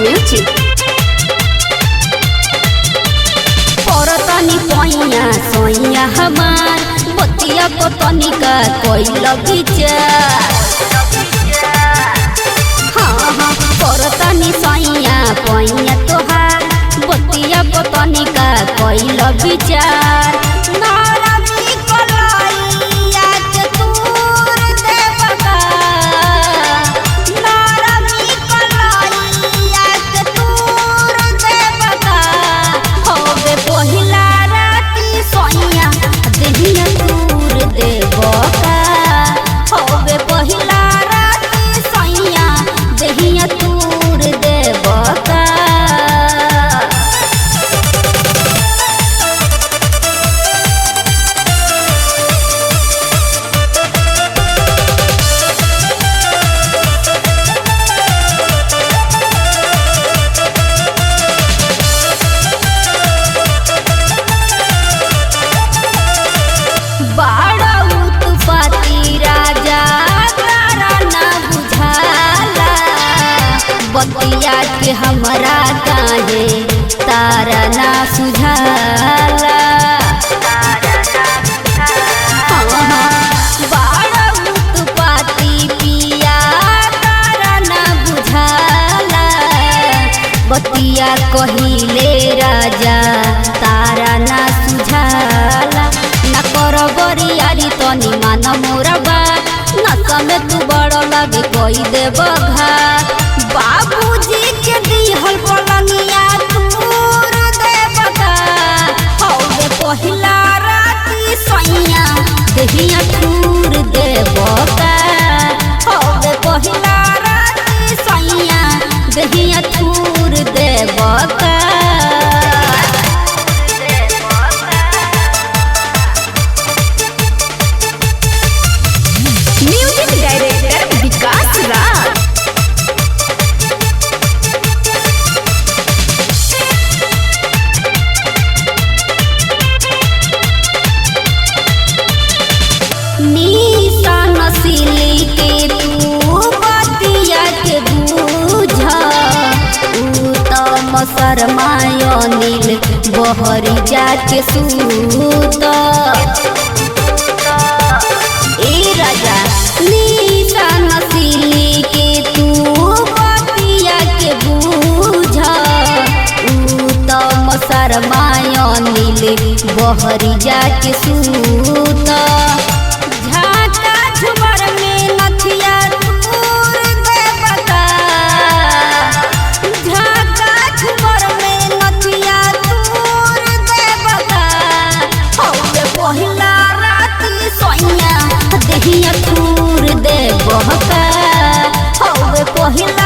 Music. परतनी पैया सोइया हमार बतिया को तनिका कोइल विचार। हाँ परतनी सोइया पैया तोहार बतिया को तनिका कोइल विचार। बतिया के हमरा काहे तारा ना सुझाला। बड़ा उत्पाती पिया तारा ना बुझाला। बतिया कहिले राजा तारा ना सुझाला। ना कर बरियारी तनी मान मोरा बात ना समय तू बड़ लगे कोई देव घाट। बाबूजी के दिहल पलंगिया तूर देवता हौवे पहिला राती सैया देहिया तूर देवता। हौवे पहिला राती सैया देहिया तूर देवता। म्यूजिक डायरेक्टर विकास राज। नसीली के तू बतिया के बूझा उत्तम शर्मायो नील बहरी जाके सूत। ए राजा निशा नसीली के तू बतिया के बूझा उत्तम शर्मायो नील बहरी जाके सूत। झुमर में नथिया तूर देवता झाका झुमर में नथिया तूर देवता। हौवे पहिला राती सैया देहिया तूर देवता। हौवे पहिला